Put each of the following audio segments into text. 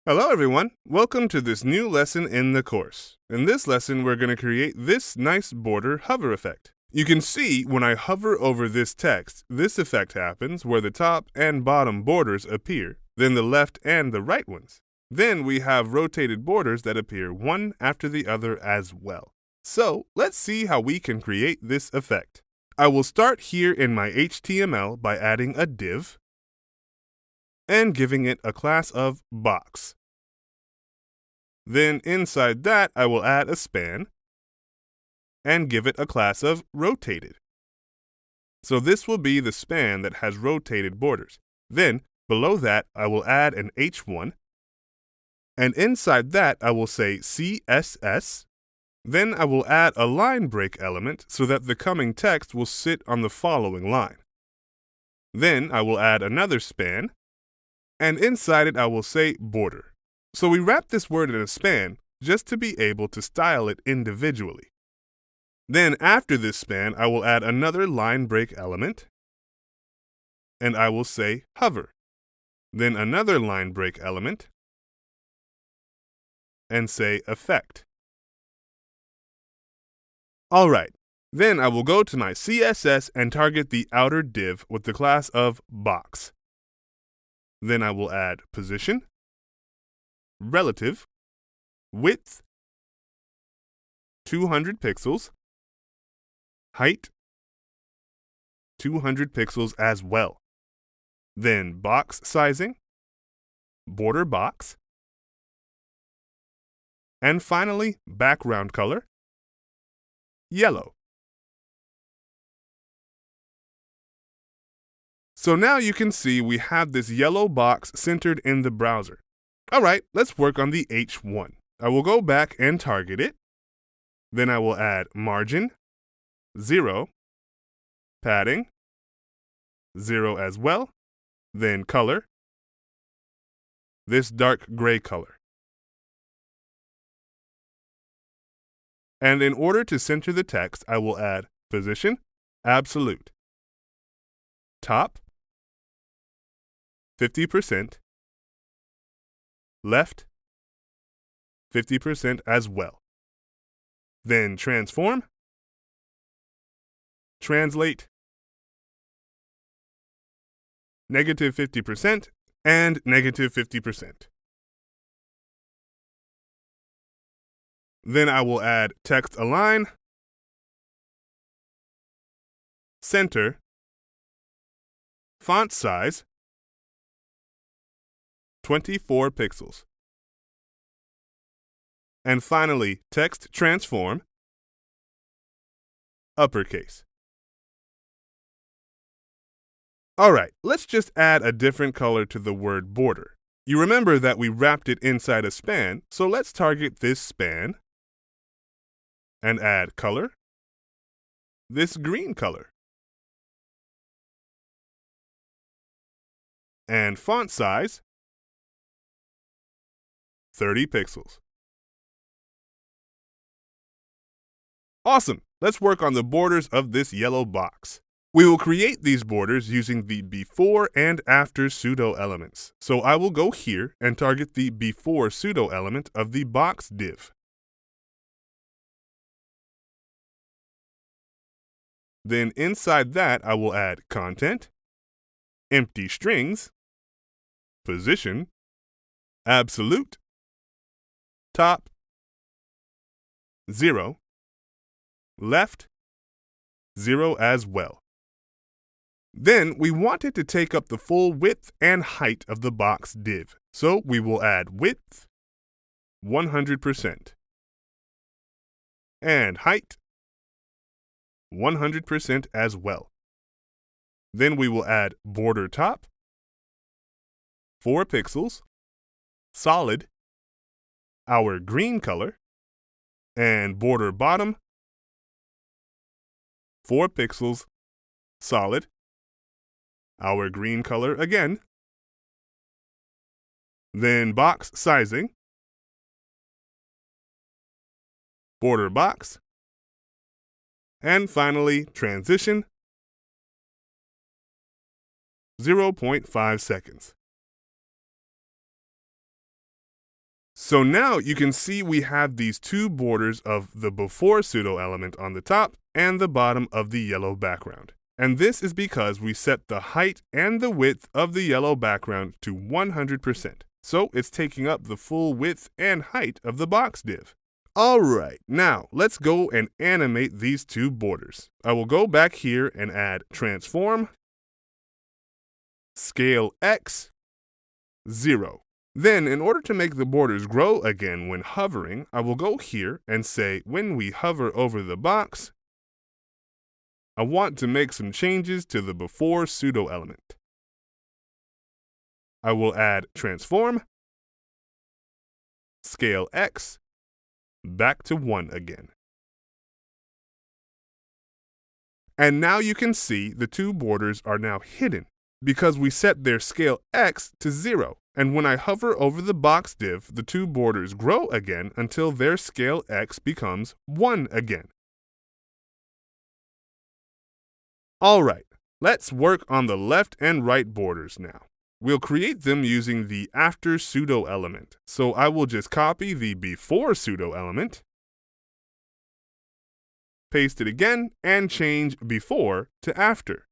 Hello everyone, welcome to this new lesson in the course. In this lesson we're going to create this nice border hover effect. You can see when I hover over this text, this effect happens where the top and bottom borders appear, then the left and the right ones. Then we have rotated borders that appear one after the other as well. So let's see how we can create this effect. I will start here in my HTML by adding a div and giving it a class of box. Then inside that, I will add a span and give it a class of rotated. So this will be the span that has rotated borders. Then below that, I will add an h1, and inside that, I will say CSS. Then I will add a line break element so that the coming text will sit on the following line. Then I will add another span, and inside it I will say border. So we wrap this word in a span just to be able to style it individually. Then after this span, I will add another line break element, and I will say hover. Then another line break element, and say effect. Alright, then I will go to my CSS and target the outer div with the class of box. Then I will add position, relative, width, 200 pixels, height, 200 pixels as well. Then box sizing, border box, and finally background color, yellow. So now you can see we have this yellow box centered in the browser. Alright, let's work on the H1. I will go back and target it. Then I will add margin, 0, padding, 0 as well, then color, this dark gray color. And in order to center the text, I will add position, absolute, top, 50%, left, 50% as well. Then transform, translate, negative 50% and negative 50%. Then I will add text align, center, font size, 24 pixels. And finally, text transform, uppercase. Alright, let's just add a different color to the word border. You remember that we wrapped it inside a span, so let's target this span and add color, this green color, and font size, 30 pixels. Awesome! Let's work on the borders of this yellow box. We will create these borders using the before and after pseudo elements. So I will go here and target the before pseudo element of the box div. Then inside that I will add content, empty strings, position, absolute, top, 0, left, 0 as well. Then we want it to take up the full width and height of the box div, so we will add width, 100%, and height, 100% as well. Then we will add border top, 4 pixels, solid, our green color, and border bottom, 4 pixels, solid, our green color again, then box sizing, border box, and finally transition, 0.5 seconds. So now you can see we have these two borders of the before pseudo element on the top and the bottom of the yellow background. And this is because we set the height and the width of the yellow background to 100%. So it's taking up the full width and height of the box div. Alright, now let's go and animate these two borders. I will go back here and add transform, scale X, 0. Then, in order to make the borders grow again when hovering, I will go here and say when we hover over the box, I want to make some changes to the before pseudo element. I will add transform, scale X, back to 1 again. And now you can see the two borders are now hidden because we set their scale X to 0. And when I hover over the box div, the two borders grow again until their scale X becomes 1 again. Alright, let's work on the left and right borders now. We'll create them using the after pseudo element. So I will just copy the before pseudo element, paste it again, and change before to after.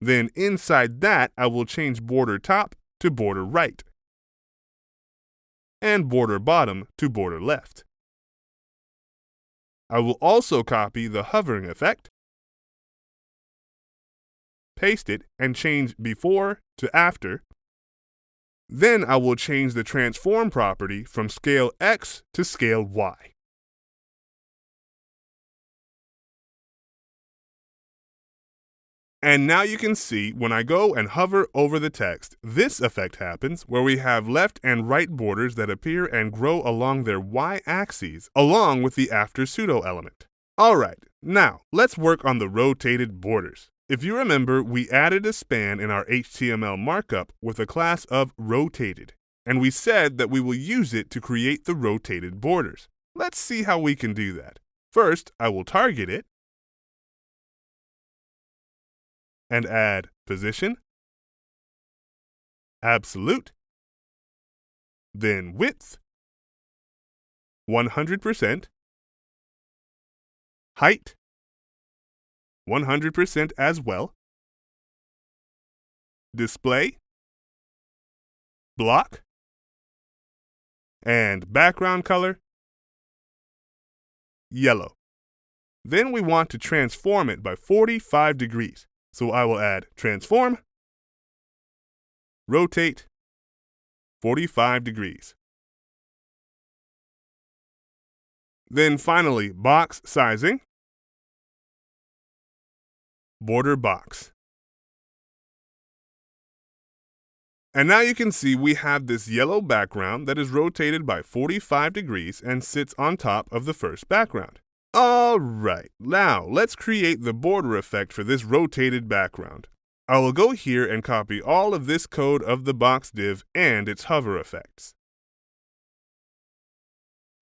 Then inside that, I will change border top to border right, and border bottom to border left. I will also copy the hovering effect, paste it, and change before to after. Then I will change the transform property from scale X to scale Y. And now you can see when I go and hover over the text, this effect happens where we have left and right borders that appear and grow along their y-axes along with the after pseudo element. Alright, now let's work on the rotated borders. If you remember, we added a span in our HTML markup with a class of rotated, and we said that we will use it to create the rotated borders. Let's see how we can do that. First, I will target it and add position, absolute, then width, 100%, height, 100% as well, display, block, and background color, yellow. Then we want to transform it by 45 degrees. So I will add transform, rotate, 45 degrees. Then finally, box sizing, border box. And now you can see we have this yellow background that is rotated by 45 degrees and sits on top of the first background. Alright, now let's create the border effect for this rotated background. I will go here and copy all of this code of the box div and its hover effects.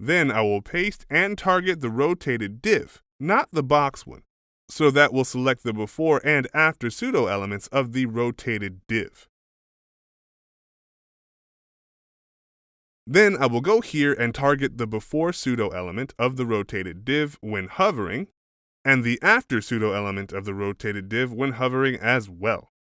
Then I will paste and target the rotated div, not the box one, so that will select the before and after pseudo elements of the rotated div. Then I will go here and target the before pseudo element of the rotated div when hovering, and the after pseudo element of the rotated div when hovering as well.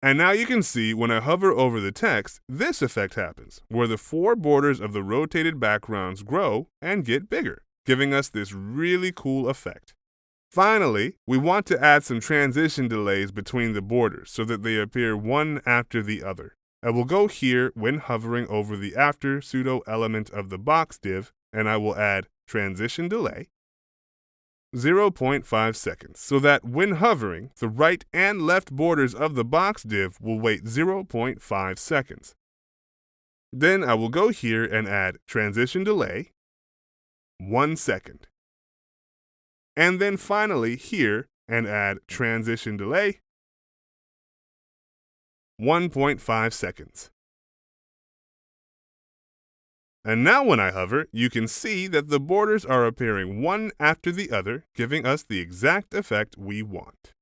And now you can see when I hover over the text, this effect happens, where the four borders of the rotated backgrounds grow and get bigger, giving us this really cool effect. Finally, we want to add some transition delays between the borders so that they appear one after the other. I will go here when hovering over the after pseudo element of the box div, and I will add transition delay, 0.5 seconds, so that when hovering, the right and left borders of the box div will wait 0.5 seconds. Then I will go here and add transition delay, 1 second. And then finally here and add transition delay, 1.5 seconds. And now when I hover, you can see that the borders are appearing one after the other, giving us the exact effect we want.